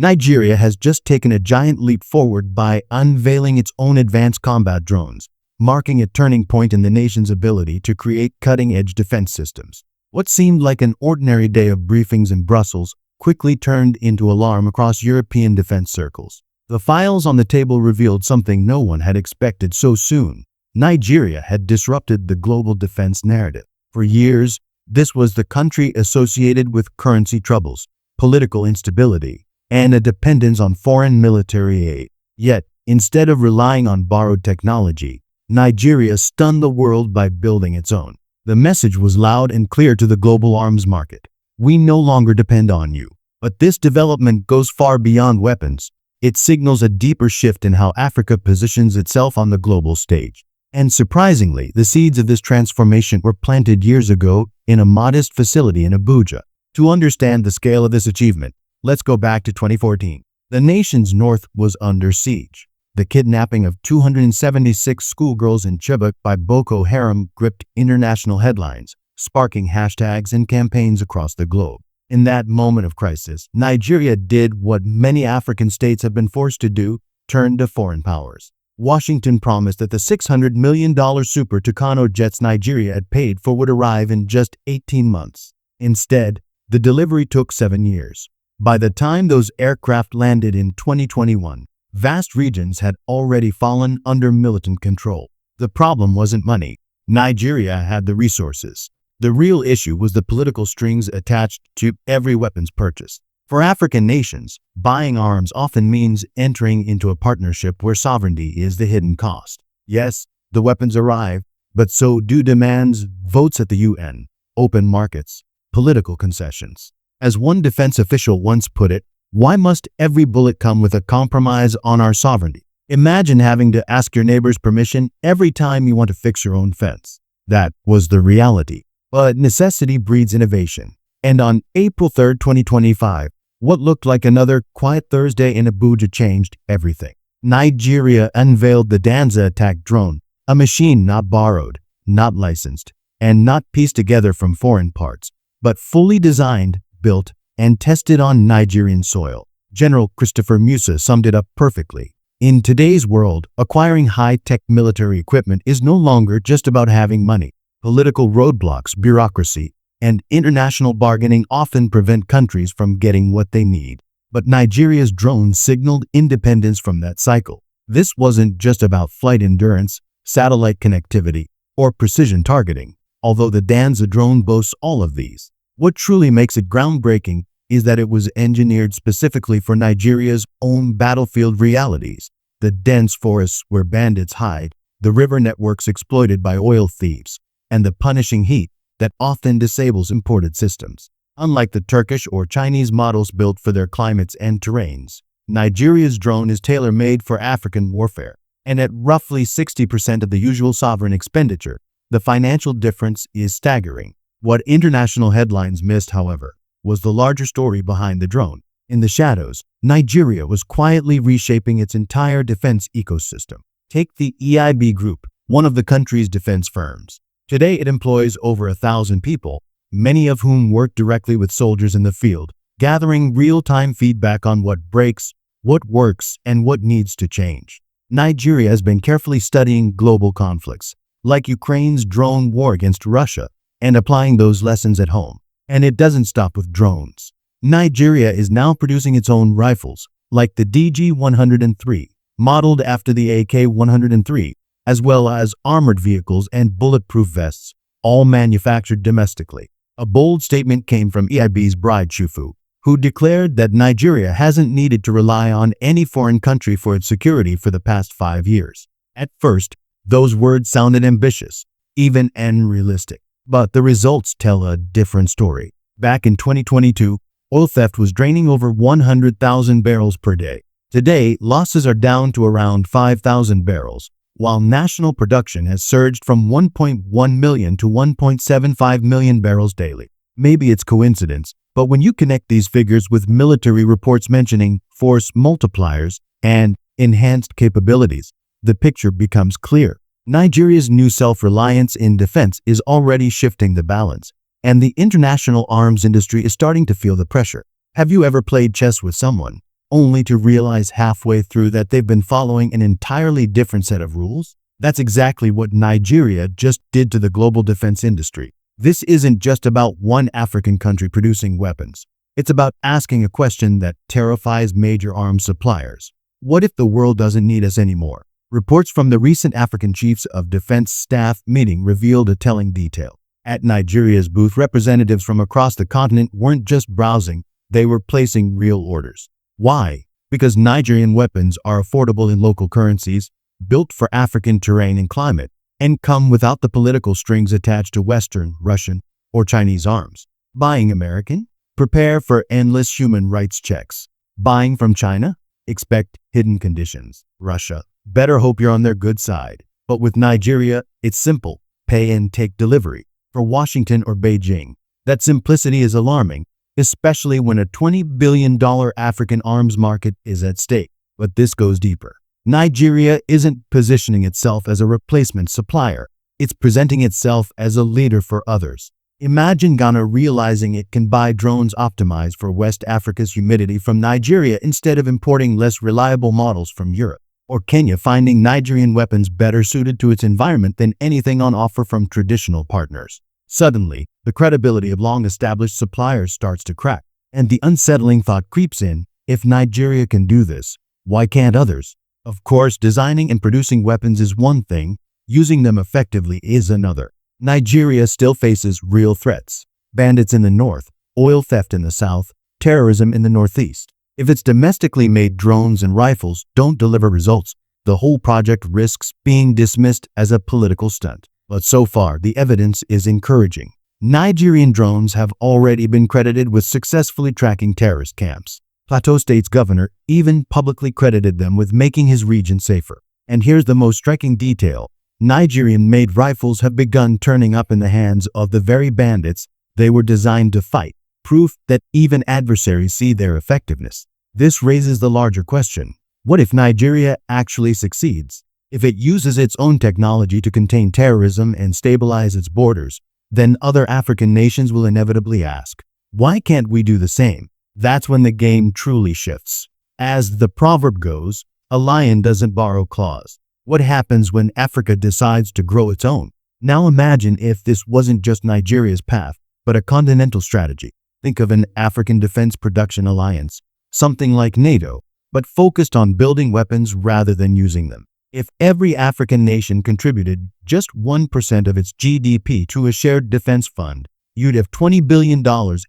Nigeria has just taken a giant leap forward by unveiling its own advanced combat drones, marking a turning point in the nation's ability to create cutting-edge defense systems. What seemed like an ordinary day of briefings in Brussels quickly turned into alarm across European defense circles. The files on the table revealed something no one had expected so soon. Nigeria had disrupted the global defense narrative. For years, this was the country associated with currency troubles, political instability, and a dependence on foreign military aid. Yet, instead of relying on borrowed technology, Nigeria stunned the world by building its own. The message was loud and clear to the global arms market. We no longer depend on you. But this development goes far beyond weapons. It signals a deeper shift in how Africa positions itself on the global stage. And surprisingly, the seeds of this transformation were planted years ago in a modest facility in Abuja. To understand the scale of this achievement, let's go back to 2014. The nation's north was under siege. The kidnapping of 276 schoolgirls in Chibok by Boko Haram gripped international headlines, sparking hashtags and campaigns across the globe. In that moment of crisis, Nigeria did what many African states have been forced to do: turn to foreign powers. Washington promised that the $600 million Super Tucano jets Nigeria had paid for would arrive in just 18 months. Instead, the delivery took 7 years. By the time those aircraft landed in 2021, vast regions had already fallen under militant control. The problem wasn't money. Nigeria had the resources. The real issue was the political strings attached to every weapons purchase. For African nations, buying arms often means entering into a partnership where sovereignty is the hidden cost. Yes, the weapons arrive, but so do demands, votes at the UN, open markets, political concessions. As one defense official once put it, why must every bullet come with a compromise on our sovereignty? Imagine having to ask your neighbor's permission every time you want to fix your own fence. That was the reality. But necessity breeds innovation. And on April 3, 2025, what looked like another quiet Thursday in Abuja changed everything. Nigeria unveiled the Danza attack drone, a machine not borrowed, not licensed, and not pieced together from foreign parts, but fully designed, built, and tested on Nigerian soil. General Christopher Musa summed it up perfectly. In today's world, acquiring high-tech military equipment is no longer just about having money. Political roadblocks, bureaucracy, and international bargaining often prevent countries from getting what they need. But Nigeria's drones signaled independence from that cycle. This wasn't just about flight endurance, satellite connectivity, or precision targeting, although the Danza drone boasts all of these. What truly makes it groundbreaking is that it was engineered specifically for Nigeria's own battlefield realities: the dense forests where bandits hide, the river networks exploited by oil thieves, and the punishing heat that often disables imported systems. Unlike the Turkish or Chinese models built for their climates and terrains, Nigeria's drone is tailor-made for African warfare. And at roughly 60% of the usual sovereign expenditure, the financial difference is staggering. What international headlines missed, however, was the larger story behind the drone. In the shadows, Nigeria was quietly reshaping its entire defense ecosystem. Take the EIB Group, one of the country's defense firms. Today it employs over 1,000 people, many of whom work directly with soldiers in the field, gathering real-time feedback on what breaks, what works, and what needs to change. Nigeria has been carefully studying global conflicts, like Ukraine's drone war against Russia, and applying those lessons at home. And it doesn't stop with drones. Nigeria is now producing its own rifles, like the DG-103, modeled after the AK-103, as well as armored vehicles and bulletproof vests, all manufactured domestically. A bold statement came from EIB's Bride Chufu, who declared that Nigeria hasn't needed to rely on any foreign country for its security for the past 5 years. At first, those words sounded ambitious, even unrealistic. But the results tell a different story. Back in 2022, oil theft was draining over 100,000 barrels per day. Today, losses are down to around 5,000 barrels, while national production has surged from 1.1 million to 1.75 million barrels daily. Maybe it's coincidence, but when you connect these figures with military reports mentioning force multipliers and enhanced capabilities, the picture becomes clear. Nigeria's new self-reliance in defense is already shifting the balance, and the international arms industry is starting to feel the pressure. Have you ever played chess with someone? only to realize halfway through that they've been following an entirely different set of rules? That's exactly what Nigeria just did to the global defense industry. This isn't just about one African country producing weapons. It's about asking a question that terrifies major arms suppliers. What if the world doesn't need us anymore? Reports from the recent African Chiefs of Defense Staff meeting revealed a telling detail. At Nigeria's booth, representatives from across the continent weren't just browsing, they were placing real orders. Why? Because Nigerian weapons are affordable in local currencies, built for African terrain and climate, and come without the political strings attached to Western, Russian, or Chinese arms. Buying American? Prepare for endless human rights checks. Buying from China? Expect hidden conditions. Russia? Better hope you're on their good side. But with Nigeria, it's simple. Pay and take delivery. For Washington or Beijing, that simplicity is alarming, especially when a $20 billion African arms market is at stake. But this goes deeper. Nigeria isn't positioning itself as a replacement supplier. It's presenting itself as a leader for others. Imagine Ghana realizing it can buy drones optimized for West Africa's humidity from Nigeria instead of importing less reliable models from Europe. Or Kenya finding Nigerian weapons better suited to its environment than anything on offer from traditional partners. Suddenly, the credibility of long-established suppliers starts to crack, and the unsettling thought creeps in, if Nigeria can do this, why can't others? Of course, designing and producing weapons is one thing, using them effectively is another. Nigeria still faces real threats: bandits in the north, oil theft in the south, terrorism in the northeast. If its domestically made drones and rifles don't deliver results, the whole project risks being dismissed as a political stunt. But so far, the evidence is encouraging. Nigerian drones have already been credited with successfully tracking terrorist camps. Plateau State's governor even publicly credited them with making his region safer. And here's the most striking detail: Nigerian-made rifles have begun turning up in the hands of the very bandits they were designed to fight, proof that even adversaries see their effectiveness. This raises the larger question: what if Nigeria actually succeeds? If it uses its own technology to contain terrorism and stabilize its borders, then other African nations will inevitably ask, why can't we do the same? That's when the game truly shifts. As the proverb goes, a lion doesn't borrow claws. What happens when Africa decides to grow its own? Now imagine if this wasn't just Nigeria's path, but a continental strategy. Think of an African Defense Production Alliance, something like NATO, but focused on building weapons rather than using them. If every African nation contributed just 1% of its GDP to a shared defense fund, you'd have $20 billion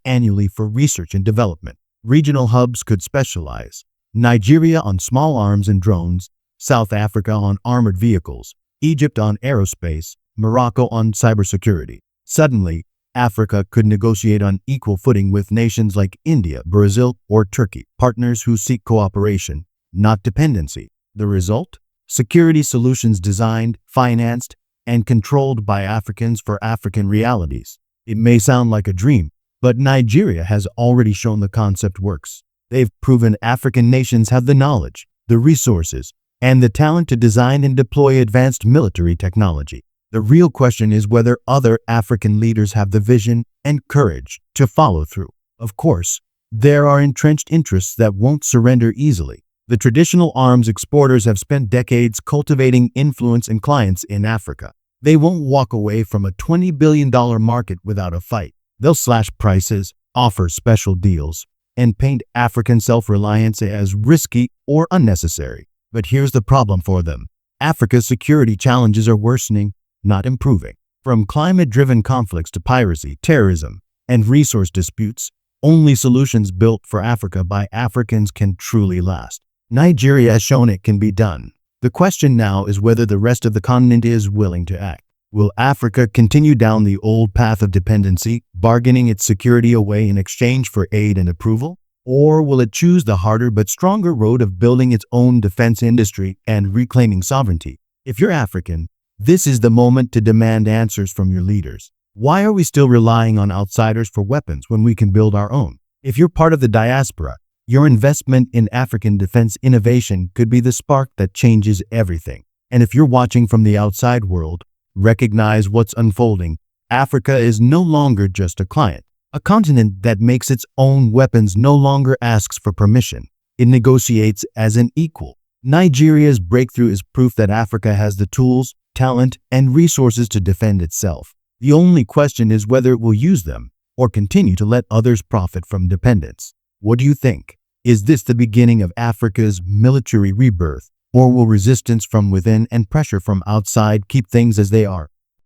annually for research and development. Regional hubs could specialize: Nigeria on small arms and drones, South Africa on armored vehicles, Egypt on aerospace, Morocco on cybersecurity. Suddenly, Africa could negotiate on equal footing with nations like India, Brazil, or Turkey, partners who seek cooperation, not dependency. The result? Security solutions designed, financed, and controlled by Africans for African realities. It may sound like a dream, but Nigeria has already shown the concept works. They've proven African nations have the knowledge, the resources, and the talent to design and deploy advanced military technology. The real question is whether other African leaders have the vision and courage to follow through. Of course, there are entrenched interests that won't surrender easily. The traditional arms exporters have spent decades cultivating influence and clients in Africa. They won't walk away from a $20 billion market without a fight. They'll slash prices, offer special deals, and paint African self-reliance as risky or unnecessary. But here's the problem for them: Africa's security challenges are worsening, not improving. From climate-driven conflicts to piracy, terrorism, and resource disputes, only solutions built for Africa by Africans can truly last. Nigeria has shown it can be done. The question now is whether the rest of the continent is willing to act. Will Africa continue down the old path of dependency, bargaining its security away in exchange for aid and approval? Or will it choose the harder but stronger road of building its own defense industry and reclaiming sovereignty? If you're African, this is the moment to demand answers from your leaders. Why are we still relying on outsiders for weapons when we can build our own? If you're part of the diaspora, your investment in African defense innovation could be the spark that changes everything. And if you're watching from the outside world, recognize what's unfolding. Africa is no longer just a client. A continent that makes its own weapons no longer asks for permission. It negotiates as an equal. Nigeria's breakthrough is proof that Africa has the tools, talent, and resources to defend itself. The only question is whether it will use them or continue to let others profit from dependence. What do you think? Is this the beginning of Africa's military rebirth, or will resistance from within and pressure from outside keep things as they are?